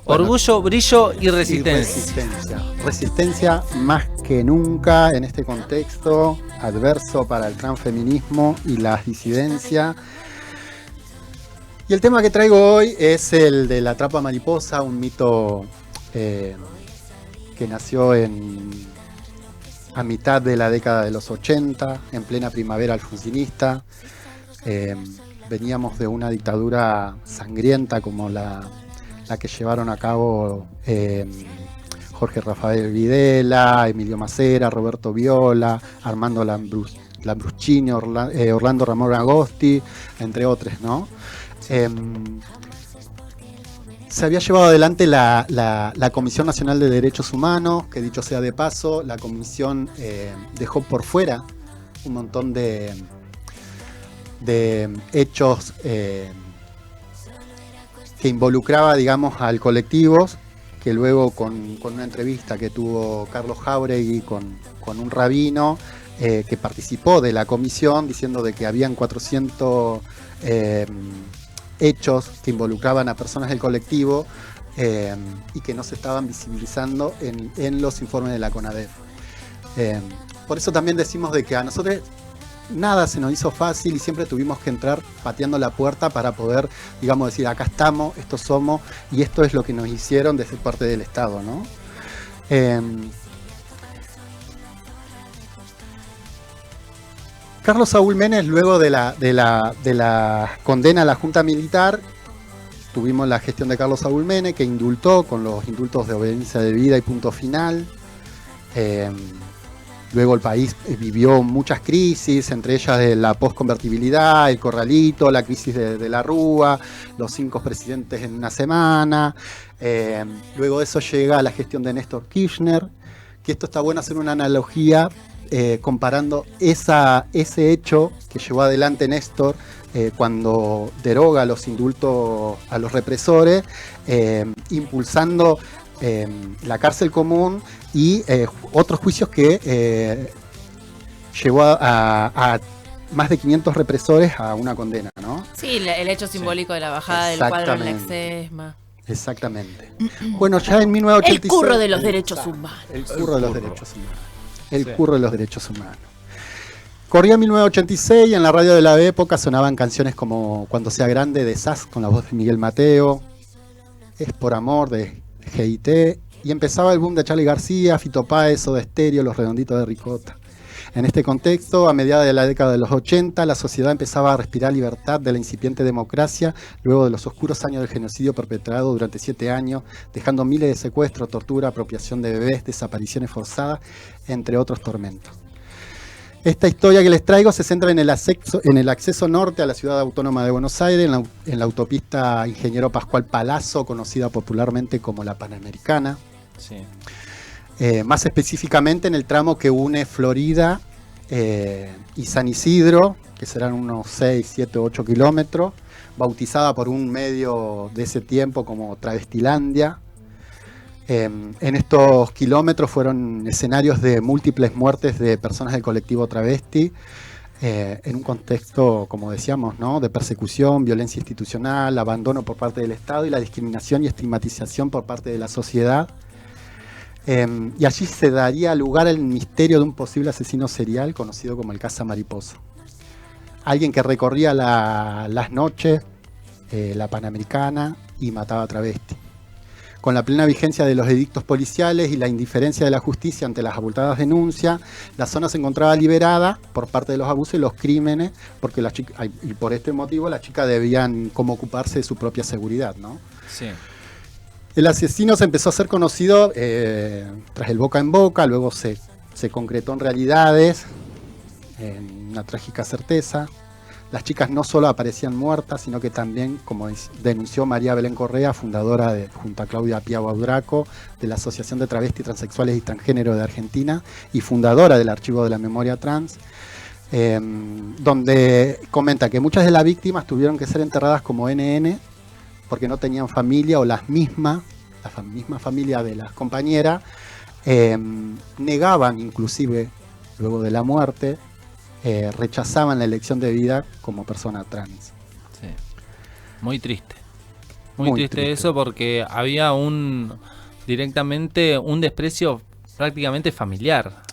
Bueno, Orgullo, brillo y y resistencia. Resistencia más que nunca en este contexto adverso para el transfeminismo y la disidencia. Y el tema que traigo hoy es el de la trapa mariposa, un mito que nació a mitad de la década de los 80, en plena primavera alfonsinista. Veníamos de una dictadura sangrienta como la que llevaron a cabo Jorge Rafael Videla, Emilio Macera, Roberto Viola, Armando Lambruschini, Orlando Ramón Agosti, entre otros, ¿no? Se había llevado adelante la Comisión Nacional de Derechos Humanos, que dicho sea de paso, la comisión dejó por fuera un montón de hechos que involucraba, digamos, al colectivo, que luego con una entrevista que tuvo Carlos Jáuregui con un rabino que participó de la comisión, diciendo de que habían 400 hechos que involucraban a personas del colectivo y que no se estaban visibilizando en los informes de la CONADEP. Por eso también decimos de que a nosotros nada se nos hizo fácil y siempre tuvimos que entrar pateando la puerta para poder, digamos, decir, acá estamos, esto somos y esto es lo que nos hicieron desde parte del Estado, ¿no? Carlos Saúl Menem, luego de la condena a la Junta Militar, tuvimos la gestión de Carlos Saúl Menem, que indultó con los indultos de obediencia debida y punto final. Luego el país vivió muchas crisis, entre ellas de la posconvertibilidad, el corralito, la crisis de la Rúa, los 5 presidentes en una semana. Luego de eso llega la gestión de Néstor Kirchner, que esto está bueno hacer una analogía comparando ese hecho que llevó adelante Néstor cuando deroga los indultos a los represores, impulsando la cárcel común y otros juicios que llevó a más de 500 represores a una condena, ¿no? Sí, el hecho simbólico de la bajada del cuadro en la Exesma. Exactamente. Bueno, ya en 1986... El curro de los derechos humanos. El curro de los derechos humanos. El curro de los derechos humanos. Corría 1986 y en la radio de la época sonaban canciones como Cuando sea grande de Sass con la voz de Miguel Mateo, Es por amor de GIT, y empezaba el boom de Charly García, Fito Páez, Soda Stereo, Los Redonditos de Ricota. En este contexto, a mediados de la década de los 80, la sociedad empezaba a respirar libertad de la incipiente democracia luego de los oscuros años del genocidio perpetrado durante 7 años, dejando miles de secuestros, tortura, apropiación de bebés, desapariciones forzadas, entre otros tormentos. Esta historia que les traigo se centra en el acceso norte a la ciudad autónoma de Buenos Aires, en la autopista Ingeniero Pascual Palazzo, conocida popularmente como la Panamericana. Sí. Más específicamente en el tramo que une Florida y San Isidro, que serán unos 6, 7, 8 kilómetros, bautizada por un medio de ese tiempo como Travestilandia. En estos kilómetros fueron escenarios de múltiples muertes de personas del colectivo travesti, en un contexto, como decíamos, ¿no?, de persecución, violencia institucional, abandono por parte del Estado y la discriminación y estigmatización por parte de la sociedad. Y allí se daría lugar al misterio de un posible asesino serial conocido como el Caza Mariposa. Alguien que recorría las noches, la Panamericana, y mataba a travesti. Con la plena vigencia de los edictos policiales y la indiferencia de la justicia ante las abultadas denuncias, la zona se encontraba liberada por parte de los abusos y los crímenes, porque y por este motivo las chicas debían como ocuparse de su propia seguridad, ¿no? Sí. El asesino se empezó a ser conocido tras el boca en boca, luego se concretó en realidades, en una trágica certeza. Las chicas no solo aparecían muertas, sino que también, como denunció María Belén Correa, fundadora junto a Claudia Piagua Draco, de la Asociación de Travestis, Transexuales y Transgénero de Argentina, y fundadora del Archivo de la Memoria Trans, donde comenta que muchas de las víctimas tuvieron que ser enterradas como NN, porque no tenían familia o la misma familia de las compañeras, negaban inclusive, luego de la muerte, rechazaban la elección de vida como persona trans. Sí. Muy triste. Muy triste eso, porque había directamente un desprecio prácticamente familiar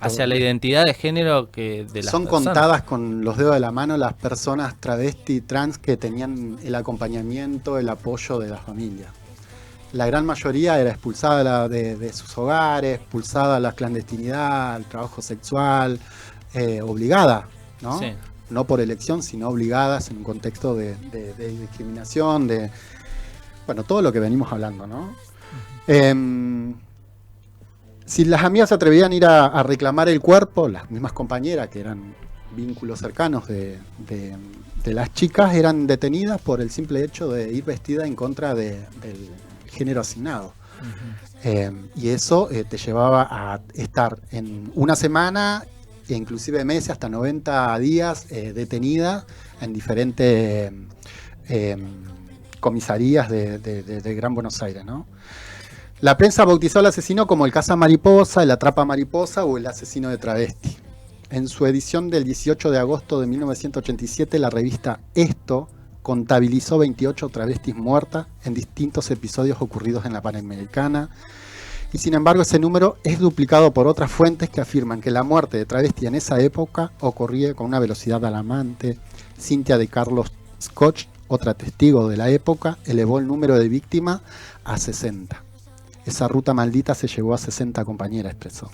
hacia la identidad de género de las Son personas. Contadas con los dedos de la mano las personas travesti, trans que tenían el acompañamiento, el apoyo de la familia. La gran mayoría era expulsada de sus hogares, expulsada a la clandestinidad, al trabajo sexual, obligada, ¿no? Sí. No por elección, sino obligadas en un contexto de discriminación, bueno, todo lo que venimos hablando, ¿no? Si las amigas se atrevían a ir a reclamar el cuerpo, las mismas compañeras que eran vínculos cercanos de las chicas, eran detenidas por el simple hecho de ir vestida en contra del género asignado. Y eso te llevaba a estar en una semana, e inclusive meses, hasta 90 días detenida en diferentes comisarías de Gran Buenos Aires, ¿no? La prensa bautizó al asesino como el caza mariposa, el atrapa mariposa o el asesino de travesti. En su edición del 18 de agosto de 1987, la revista Esto contabilizó 28 travestis muertas en distintos episodios ocurridos en la Panamericana. Y sin embargo, ese número es duplicado por otras fuentes que afirman que la muerte de travesti en esa época ocurría con una velocidad alarmante. Cintia de Carlos Scotch, otra testigo de la época, elevó el número de víctimas a 60. Esa ruta maldita se llevó a 60 compañeras, expresó.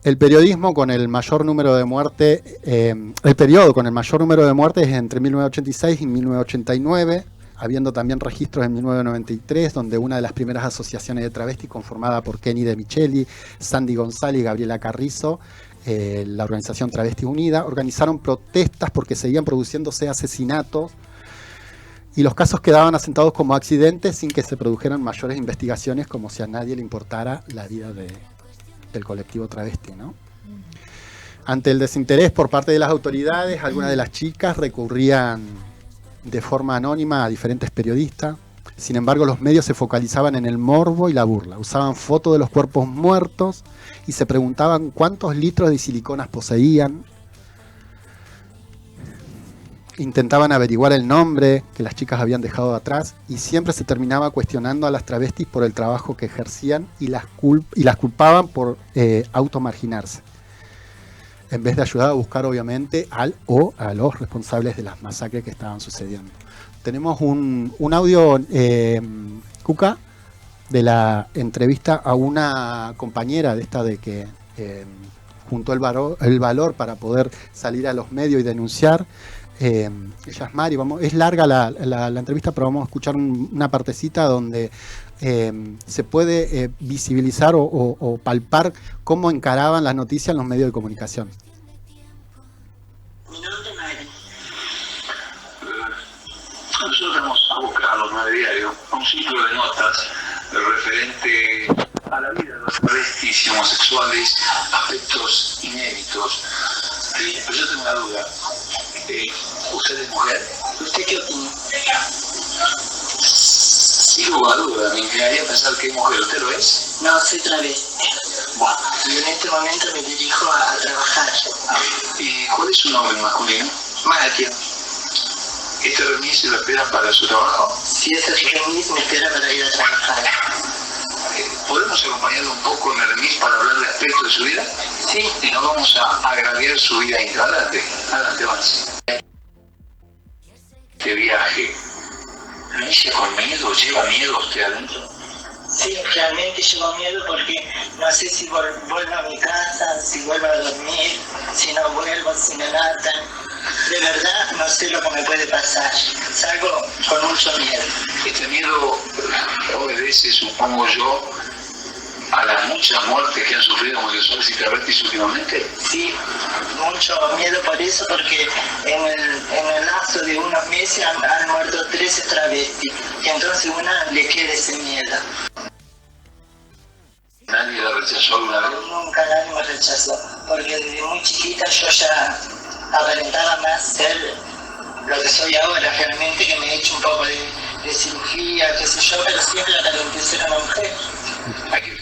El periodismo con el mayor número de muertes, el periodo con el mayor número de muertes es entre 1986 y 1989, habiendo también registros en 1993, donde una de las primeras asociaciones de travestis, conformada por Kenny De Micheli, Sandy González y Gabriela Carrizo, la organización Travesti Unida, organizaron protestas porque seguían produciéndose asesinatos y los casos quedaban asentados como accidentes sin que se produjeran mayores investigaciones, como si a nadie le importara la vida del colectivo travesti, ¿no? Ante el desinterés por parte de las autoridades, algunas de las chicas recurrían de forma anónima a diferentes periodistas. Sin embargo, los medios se focalizaban en el morbo y la burla. Usaban fotos de los cuerpos muertos y se preguntaban cuántos litros de siliconas poseían. Intentaban averiguar el nombre que las chicas habían dejado atrás y siempre se terminaba cuestionando a las travestis por el trabajo que ejercían y las culpaban por automarginarse, en vez de ayudar a buscar obviamente a los responsables de las masacres que estaban sucediendo. Tenemos un audio, Cuca, de la entrevista a una compañera de esta de que juntó el valor para poder salir a los medios y denunciar. Ella es Mari, es larga la entrevista, pero vamos a escuchar una partecita donde se puede visibilizar o palpar cómo encaraban las noticias en los medios de comunicación. Mi nombre es Mari. Nosotros hemos buscado los 9 diarios un ciclo de notas referente a la vida de los travestis y homosexuales, aspectos inéditos. Pero yo tengo una duda. ¿Usted es mujer? ¿Usted qué opina? Sin lugar a duda, me inclinaría a pensar que es mujer. ¿Usted lo es? No, soy travesti. Bueno, y en este momento me dirijo a trabajar. ¿Y cuál es su nombre masculino? Matthew. ¿Este remis lo espera para su trabajo? Sí, este remis me espera para ir a trabajar. ¿Podemos acompañarlo un poco en el remis para hablar de aspectos de su vida? Sí. Y no vamos a agraviar su vida íntima. Adelante, avance. Este viaje, ¿lo inicia con miedo? ¿Lleva miedo usted adentro? Sí, realmente llevo miedo porque no sé si vuelvo a mi casa, si vuelvo a dormir, si no vuelvo, si me matan. De verdad no sé lo que me puede pasar. Salgo con mucho miedo. Este miedo obedece, supongo yo, a las muchas muertes que han sufrido homosexuales y travestis últimamente. Sí, mucho miedo por eso, porque en el lapso de unos meses han muerto 13 travestis, y entonces una le queda ese miedo. ¿Nadie la rechazó alguna vez? Nunca nadie me rechazó, porque desde muy chiquita yo ya aparentaba más ser lo que soy ahora, realmente, que me he hecho un poco de cirugía, qué sé yo, pero siempre aparenté ser una mujer. Hay que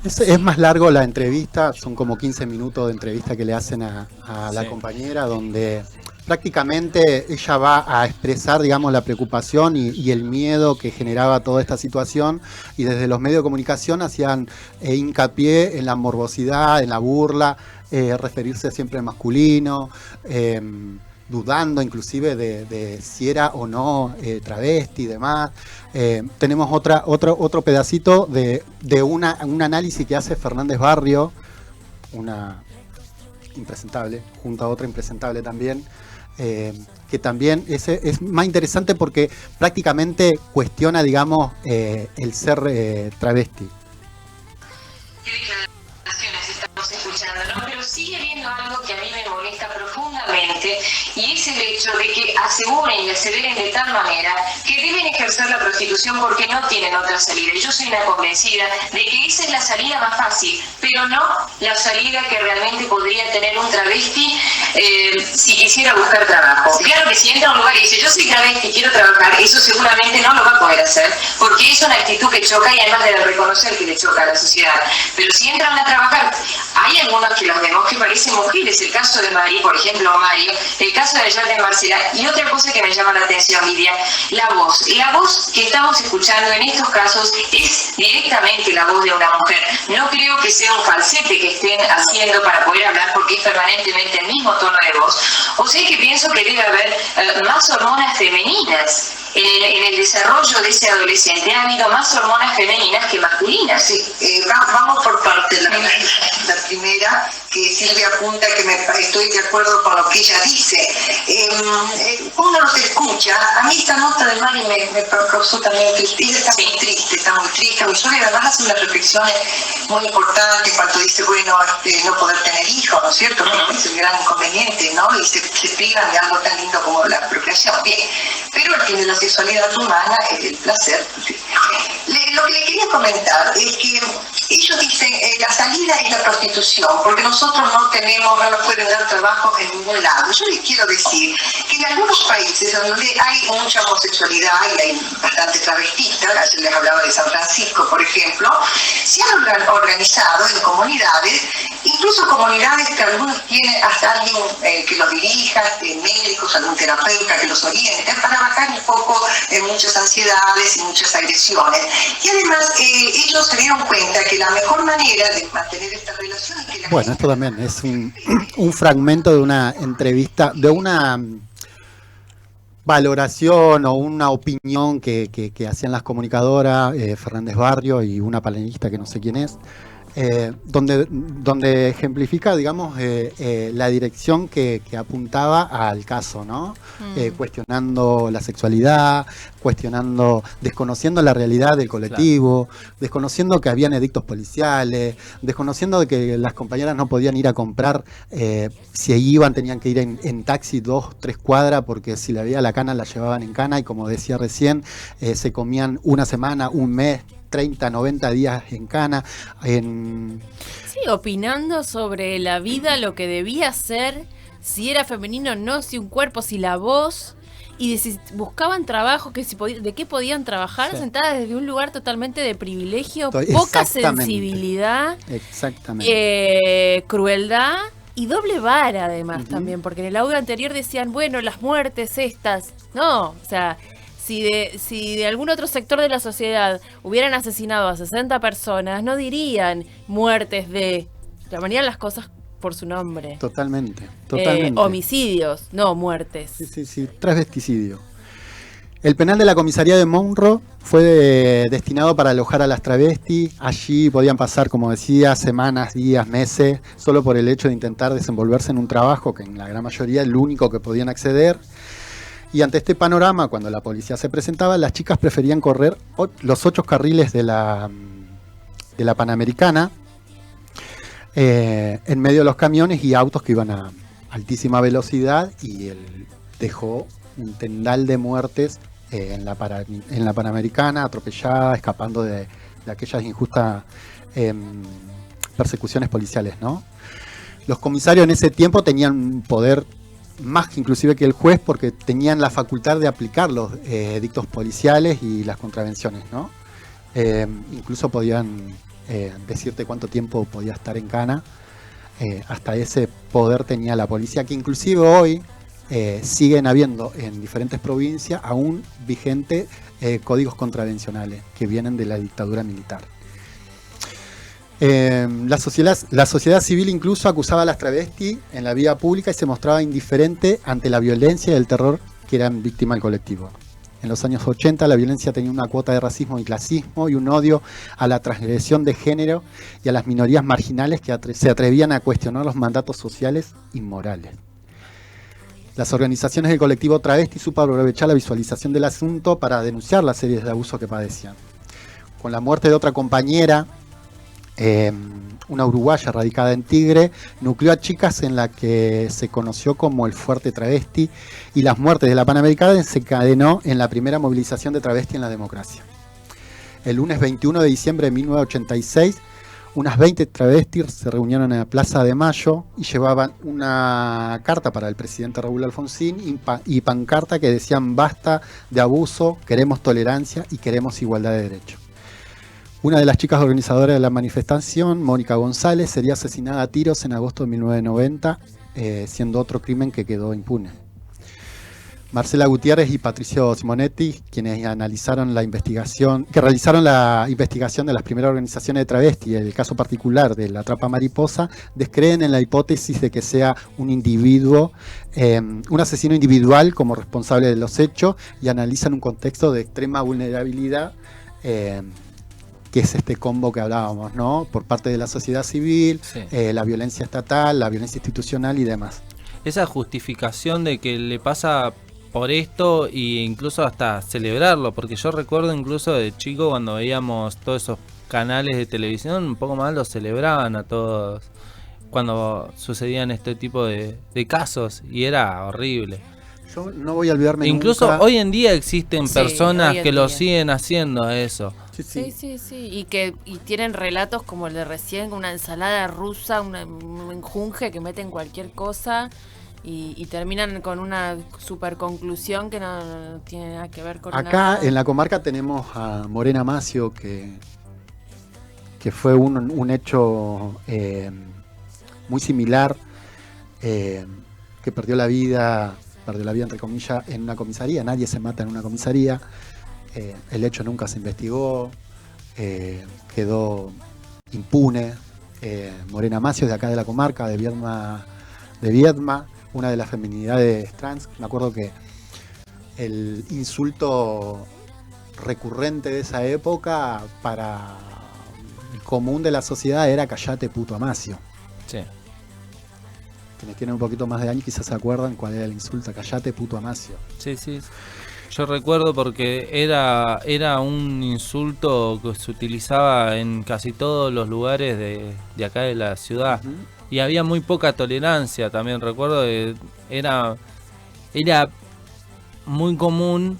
Es más largo la entrevista, son como 15 minutos de entrevista que le hacen a la compañera, donde prácticamente ella va a expresar, digamos, la preocupación y el miedo que generaba toda esta situación, y desde los medios de comunicación hacían hincapié en la morbosidad, en la burla, referirse siempre al masculino, dudando inclusive de si era o no travesti y demás. Tenemos otro pedacito de un análisis que hace Fernández Barrio, una impresentable, junto a otra impresentable también, que también es más interesante porque prácticamente cuestiona, digamos, el ser travesti. ¿Qué declaraciones estamos escuchando, no? Pero sigue habiendo algo que a mí me molesta profundamente, y es el hecho de que aseguren y aseveren de tal manera que deben ejercer la prostitución porque no tienen otra salida. Y yo soy una convencida de que esa es la salida más fácil, pero no la salida que realmente podría tener un travesti si quisiera buscar trabajo. Claro que si entra a un lugar y dice yo soy travesti y quiero trabajar, eso seguramente no lo va a poder hacer, porque es una actitud que choca, y además debe reconocer que le choca a la sociedad. Pero si entran a trabajar, hay algunos que los vemos que parecen mujeres, el caso de Mari, por ejemplo, Mario, el caso de Yolanda Marcela, y otra cosa que me llama la atención, Lidia, la voz que estamos escuchando en estos casos es directamente la voz de una mujer. No creo que sea un falsete que estén haciendo para poder hablar, porque es permanentemente el mismo tono de voz. O sea que pienso que debe haber más hormonas femeninas. En el desarrollo de ese adolescente ha habido más hormonas femeninas que masculinas. Sí, vamos por partes. La primera, que Silvia apunta, que estoy de acuerdo con lo que ella dice. Uno los escucha. A mí esta nota de Mari me causó también tristeza. Ella está muy triste, y además hace unas reflexiones muy importantes cuando dice, bueno, no poder tener hijos, ¿no es cierto? Es el gran inconveniente, ¿no? Y se privan de algo tan lindo como la procreación. Bien, pero al fin de la sexualidad humana es el placer. Lo que le quería comentar es que ellos dicen la salida es la prostitución, porque nosotros no nos pueden dar trabajo en ningún lado. Yo les quiero decir que en algunos países donde hay mucha homosexualidad y hay bastantes travestistas, ayer les hablaba de San Francisco, por ejemplo, se han organizado en comunidades, incluso comunidades que algunos tienen hasta alguien que los dirija, médicos, algún terapeuta que los oriente, para bajar un poco muchas ansiedades y muchas agresiones. Y además ellos se dieron cuenta que la mejor manera de mantener esta relación es que la Bueno, esto también es un fragmento de una entrevista, de una valoración o una opinión que hacían las comunicadoras, Fernández Barrio y una panelista que no sé quién es, donde ejemplifica, digamos, la dirección que apuntaba al caso, ¿no? Cuestionando la sexualidad, desconociendo la realidad del colectivo, claro, desconociendo que habían edictos policiales, desconociendo de que las compañeras no podían ir a comprar, si iban tenían que ir en taxi 2-3 cuadras, porque si la había la cana la llevaban en cana, y como decía recién, se comían una semana, un mes, 30, 90 días en cana. Sí, opinando sobre la vida, lo que debía ser, si era femenino o no, si un cuerpo, si la voz, y si buscaban trabajo, de qué podían trabajar, sí, sentadas desde un lugar totalmente de privilegio, poca sensibilidad, crueldad y doble vara además también, porque en el audio anterior decían, bueno, las muertes estas, no, o sea, si de algún otro sector de la sociedad hubieran asesinado a 60 personas, no dirían muertes llamarían las cosas por su nombre. Totalmente. Homicidios, no muertes. Sí, transvesticidio. El penal de la comisaría de Monroe fue destinado para alojar a las travestis. Allí podían pasar, como decía, semanas, días, meses, solo por el hecho de intentar desenvolverse en un trabajo que en la gran mayoría es el único que podían acceder. Y ante este panorama, cuando la policía se presentaba, las chicas preferían correr los 8 carriles de la Panamericana, en medio de los camiones y autos que iban a altísima velocidad, y él dejó un tendal de muertes en la Panamericana, atropellada, escapando de aquellas injustas persecuciones policiales, ¿no? Los comisarios en ese tiempo tenían un poder más que inclusive que el juez, porque tenían la facultad de aplicar los edictos policiales y las contravenciones, ¿no? Incluso podían decirte cuánto tiempo podía estar en cana. Hasta ese poder tenía la policía, que inclusive hoy siguen habiendo en diferentes provincias aún vigentes códigos contravencionales que vienen de la dictadura militar. La sociedad civil incluso acusaba a las travestis en la vía pública y se mostraba indiferente ante la violencia y el terror que eran víctimas del colectivo. En los años 80 la violencia tenía una cuota de racismo y clasismo y un odio a la transgresión de género y a las minorías marginales que se atrevían a cuestionar los mandatos sociales y morales. Las organizaciones del colectivo travesti supo aprovechar la visualización del asunto para denunciar las series de abuso que padecían. Con la muerte de otra compañera, una uruguaya radicada en Tigre, nucleó a chicas en la que se conoció como el Fuerte Travesti, y las muertes de la Panamericana desencadenó en la primera movilización de travesti en la democracia. El lunes 21 de diciembre de 1986, unas 20 travestis se reunieron en la Plaza de Mayo y llevaban una carta para el presidente Raúl Alfonsín y pancarta que decían: basta de abuso, queremos tolerancia y queremos igualdad de derechos. Una de las chicas organizadoras de la manifestación, Mónica González, sería asesinada a tiros en agosto de 1990, siendo otro crimen que quedó impune. Marcela Gutiérrez y Patricio Simonetti, quienes realizaron la investigación de las primeras organizaciones de travesti, el caso particular de la Trapa Mariposa, descreen en la hipótesis de que sea un individuo, un asesino individual como responsable de los hechos, y analizan un contexto de extrema vulnerabilidad, que es este combo que hablábamos, ¿no? Por parte de la sociedad civil, sí, la violencia estatal, la violencia institucional y demás. Esa justificación de que le pasa por esto e incluso hasta celebrarlo, porque yo recuerdo incluso de chico cuando veíamos todos esos canales de televisión, un poco más lo celebraban a todos cuando sucedían este tipo de casos, y era horrible. Yo no voy a olvidarme incluso nunca. Hoy en día existen personas que lo día siguen haciendo eso. Sí. Y tienen relatos como el de recién, con una ensalada rusa, un enjunje que meten cualquier cosa y terminan con una super conclusión que no tiene nada que ver con acá nada. En la comarca tenemos a Morena Macio, que fue un hecho muy similar, que perdió la vida entre comillas en una comisaría. Nadie se mata en una comisaría. El hecho nunca se investigó, quedó impune. Morena Macio, de acá de la comarca, de Viedma, una de las feminidades trans. Me acuerdo que el insulto recurrente de esa época para el común de la sociedad era "callate, puto Amacio". Sí. Quienes tienen un poquito más de años quizás se acuerdan cuál era el insulto: "callate, puto Amacio". Sí. Yo recuerdo porque era un insulto que se utilizaba en casi todos los lugares de acá de la ciudad. Uh-huh. Y había muy poca tolerancia también. Recuerdo que era muy común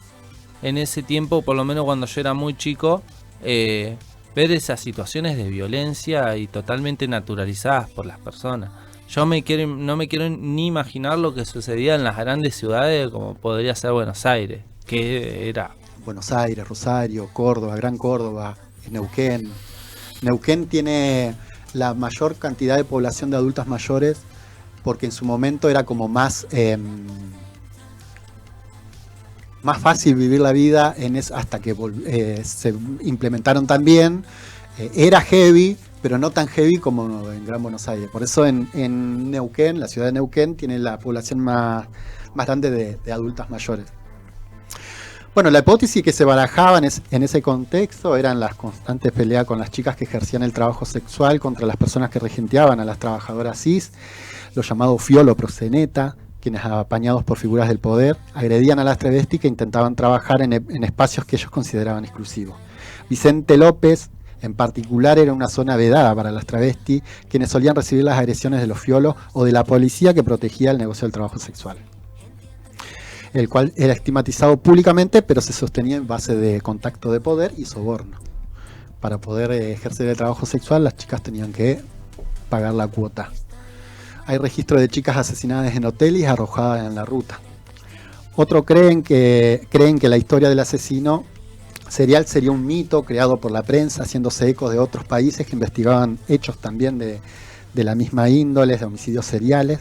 en ese tiempo, por lo menos cuando yo era muy chico, ver esas situaciones de violencia y totalmente naturalizadas por las personas. Yo no me quiero ni imaginar lo que sucedía en las grandes ciudades como podría ser Buenos Aires, que era Buenos Aires, Rosario, Córdoba, Gran Córdoba, Neuquén. Neuquén tiene la mayor cantidad de población de adultas mayores porque en su momento era como más fácil vivir la vida hasta que se implementaron también. Era heavy, pero no tan heavy como en Gran Buenos Aires. Por eso en Neuquén, la ciudad de Neuquén, tiene la población más grande de adultas mayores. Bueno, la hipótesis que se barajaban en ese contexto eran las constantes peleas con las chicas que ejercían el trabajo sexual contra las personas que regenteaban a las trabajadoras cis, los llamados fiolo proxeneta, quienes, apañados por figuras del poder, agredían a las travestis que intentaban trabajar en espacios que ellos consideraban exclusivos. Vicente López, en particular, era una zona vedada para las travestis, quienes solían recibir las agresiones de los fiolos o de la policía que protegía el negocio del trabajo sexual, el cual era estigmatizado públicamente, pero se sostenía en base de contacto de poder y soborno. Para poder ejercer el trabajo sexual, las chicas tenían que pagar la cuota. Hay registro de chicas asesinadas en hoteles y arrojadas en la ruta. Otros creen que la historia del asesino serial sería un mito creado por la prensa, haciéndose eco de otros países que investigaban hechos también de la misma índole, de homicidios seriales.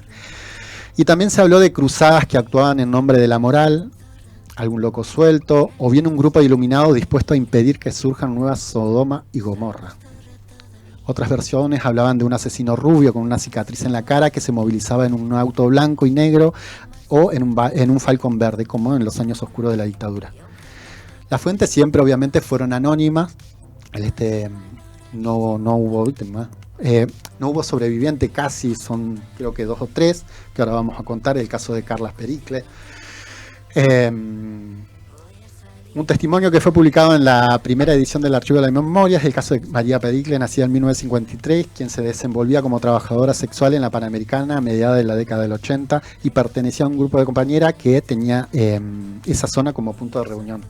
Y también se habló de cruzadas que actuaban en nombre de la moral, algún loco suelto, o bien un grupo de iluminados dispuesto a impedir que surjan nuevas Sodoma y Gomorra. Otras versiones hablaban de un asesino rubio con una cicatriz en la cara que se movilizaba en un auto blanco y negro o en un Falcon verde, como en los años oscuros de la dictadura. Las fuentes siempre obviamente fueron anónimas. No hubo víctimas. No hubo sobreviviente casi, son creo que 2 o 3, que ahora vamos a contar, el caso de Carla Pericle. Un testimonio que fue publicado en la primera edición del Archivo de la Memoria es el caso de María Pericle, nacida en 1953, quien se desenvolvía como trabajadora sexual en la Panamericana a mediados de la década del 80 y pertenecía a un grupo de compañeras que tenía esa zona como punto de reunión.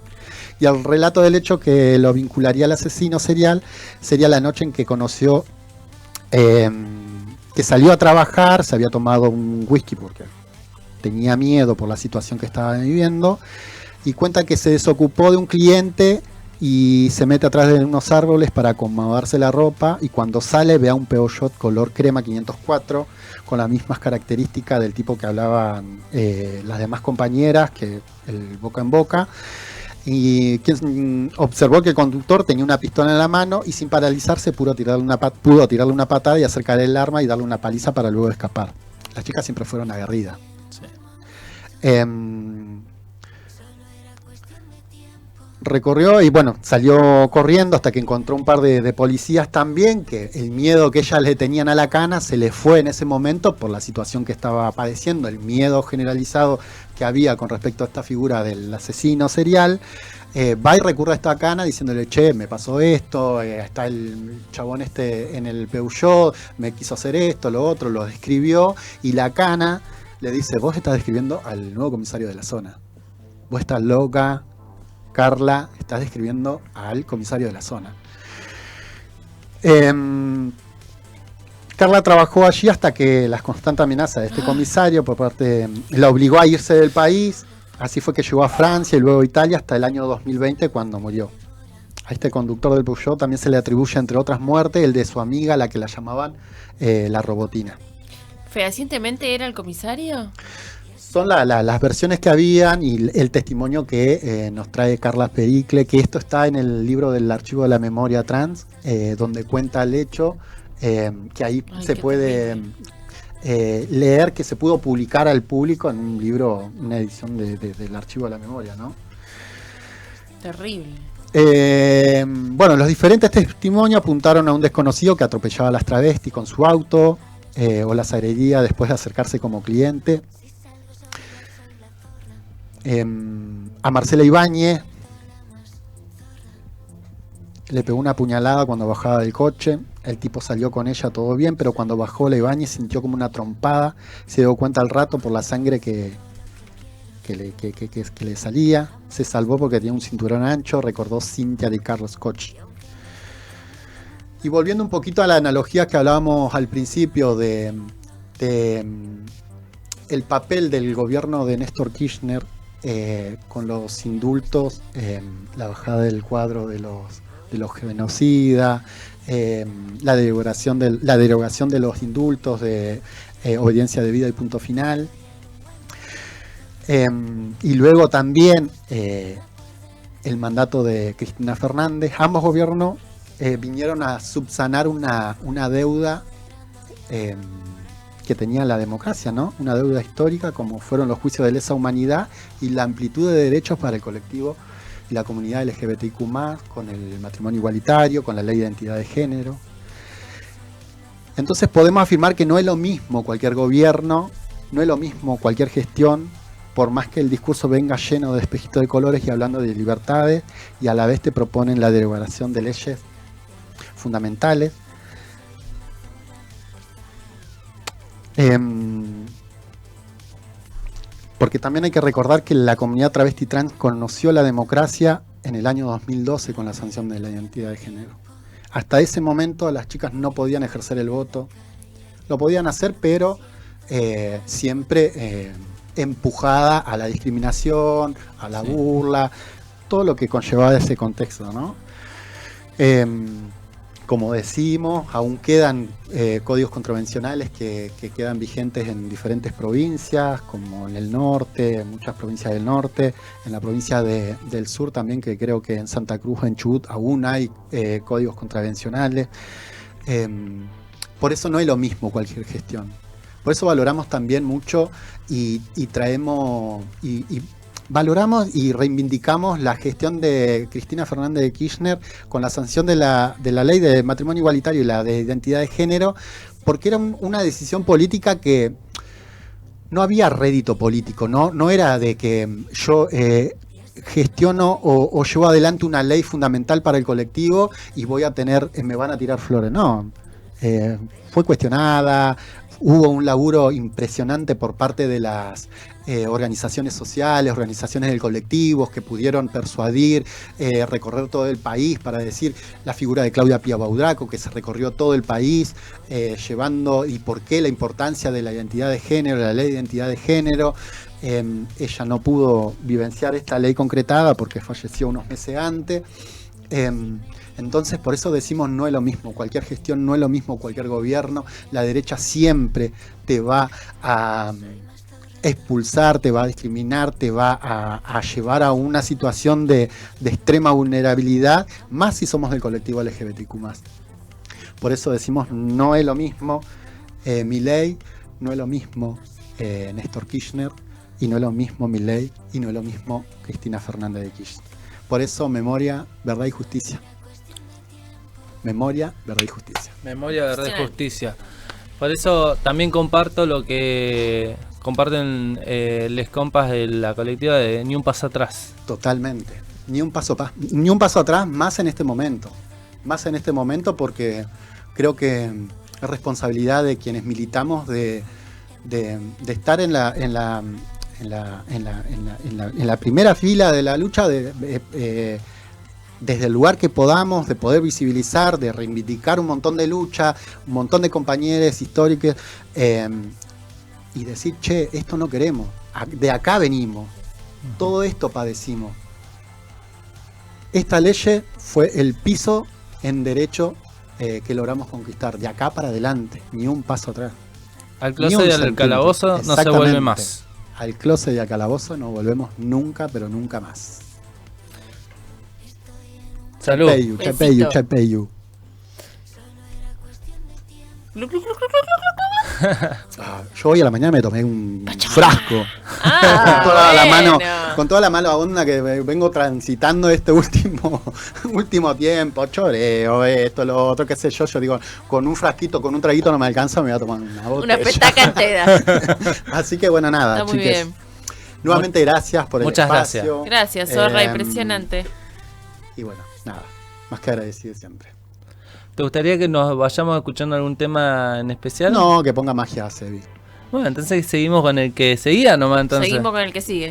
Y el relato del hecho que lo vincularía al asesino serial sería la noche en que conoció, que salió a trabajar, se había tomado un whisky porque tenía miedo por la situación que estaba viviendo, y cuenta que se desocupó de un cliente y se mete atrás de unos árboles para acomodarse la ropa, y cuando sale ve a un Peugeot color crema 504 con las mismas características del tipo que hablaban las demás compañeras, que el boca en boca, y quien observó que el conductor tenía una pistola en la mano y sin paralizarse pudo tirarle una patada y acercar el arma y darle una paliza para luego escapar. Las chicas siempre fueron aguerridas. Sí. Recorrió y bueno, salió corriendo hasta que encontró un par de policías también, que el miedo que ellas le tenían a la cana se le fue en ese momento por la situación que estaba padeciendo, el miedo generalizado que había con respecto a esta figura del asesino serial. Va y recurre a esta cana diciéndole, che, me pasó esto, está el chabón en el Peugeot, me quiso hacer esto, lo otro, lo describió, y la cana le dice, vos estás describiendo al nuevo comisario de la zona, vos estás loca, Carla, estás describiendo al comisario de la zona. Carla trabajó allí hasta que las constantes amenazas de este comisario por parte la obligó a irse del país. Así fue que llegó a Francia y luego a Italia hasta el año 2020 cuando murió. A este conductor del Peugeot también se le atribuye, entre otras muertes, el de su amiga, la que la llamaban la Robotina. ¿Fehacientemente era el comisario? Son las versiones que habían y el testimonio que nos trae Carla Pericle, que esto está en el libro del Archivo de la Memoria Trans, donde cuenta el hecho, que ahí se puede leer, que se pudo publicar al público en un libro, una edición del Archivo de la Memoria, ¿no? Terrible. Bueno, los diferentes testimonios apuntaron a un desconocido que atropellaba a las travestis con su auto, o las agredía después de acercarse como cliente. A Marcela Ibáñez le pegó una puñalada cuando bajaba del coche. El tipo salió con ella todo bien, pero cuando bajó la Ibáñez sintió como una trompada. Se dio cuenta al rato por la sangre que le salía. Se salvó porque tenía un cinturón ancho, recordó Cintia de Carlos Koch. Y volviendo un poquito a la analogía que hablábamos al principio de el papel del gobierno de Néstor Kirchner con los indultos, la bajada del cuadro de los genocidas, la derogación de los indultos de obediencia debida y punto final, y luego también el mandato de Cristina Fernández. Ambos gobiernos vinieron a subsanar una deuda que tenía la democracia, ¿no? Una deuda histórica, como fueron los juicios de lesa humanidad y la amplitud de derechos para el colectivo y la comunidad LGBTIQ+, con el matrimonio igualitario, con la ley de identidad de género. Entonces podemos afirmar que no es lo mismo cualquier gobierno, no es lo mismo cualquier gestión, por más que el discurso venga lleno de espejitos de colores y hablando de libertades, y a la vez te proponen la derogación de leyes fundamentales. Porque también hay que recordar que la comunidad travesti trans conoció la democracia en el año 2012 con la sanción de la identidad de género. Hasta ese momento las chicas no podían ejercer el voto. Lo podían hacer, pero siempre empujada a la discriminación, a la burla, todo lo que conllevaba ese contexto, ¿no? como decimos, aún quedan códigos contravencionales que quedan vigentes en diferentes provincias, como en el norte, muchas provincias del norte, en la provincia del sur también, que creo que en Santa Cruz, en Chubut, aún hay códigos contravencionales. Por eso no es lo mismo cualquier gestión. Por eso valoramos también mucho y traemos y valoramos y reivindicamos la gestión de Cristina Fernández de Kirchner con la sanción de la ley de matrimonio igualitario y la de identidad de género, porque era una decisión política que no había rédito político, no era de que yo gestiono o llevo adelante una ley fundamental para el colectivo y voy a tener, me van a tirar flores, no. Fue cuestionada, hubo un laburo impresionante por parte de las organizaciones sociales, organizaciones del colectivo, que pudieron persuadir, recorrer todo el país para decir la figura de Claudia Pía Baudraco, que se recorrió todo el país, llevando y por qué la importancia de la identidad de género, la ley de identidad de género. Ella no pudo vivenciar esta ley concretada porque falleció unos meses antes. Entonces, por eso decimos no es lo mismo, cualquier gestión no es lo mismo, cualquier gobierno. La derecha siempre te va a expulsar, te va a discriminar, te va a llevar a una situación de extrema vulnerabilidad, más si somos del colectivo LGBTQ+. Por eso decimos no es lo mismo Milei, no es lo mismo Néstor Kirchner, y no es lo mismo Milei, y no es lo mismo Cristina Fernández de Kirchner. Por eso memoria, verdad y justicia. Memoria, verdad y justicia. Memoria, verdad y justicia. Por eso también comparto lo que comparten les compas de la colectiva de Ni un paso atrás. Totalmente. Ni un paso atrás, más en este momento. Más en este momento porque creo que es responsabilidad de quienes militamos de estar en la primera fila de la lucha, desde el lugar que podamos, de poder visibilizar, de reivindicar un montón de lucha, un montón de compañeros históricos, y decir, che, esto no queremos, de acá venimos, todo esto padecimos. Esta ley fue el piso en derecho que logramos conquistar, de acá para adelante, ni un paso atrás. Al closet y al calabozo no se vuelve más. Al closet y al calabozo no volvemos nunca, pero nunca más. Salud. Chapeyu. Yo hoy a la mañana me tomé un frasco con toda la mala onda que vengo transitando este último tiempo, choreo, esto, lo otro, qué sé yo. Yo digo, con un frasquito, con un traguito no me alcanza, me voy a tomar una botella. Una petaca entera. Así que bueno, nada, está muy chiques. Bien. Nuevamente gracias por el espacio. Muchas gracias. Gracias, Zorra, impresionante. Y bueno, nada, más que agradecido siempre. ¿Te gustaría que nos vayamos escuchando algún tema en especial? No, que ponga magia a Sebi. Bueno, entonces seguimos con el que seguía nomás. Entonces. Seguimos con el que sigue.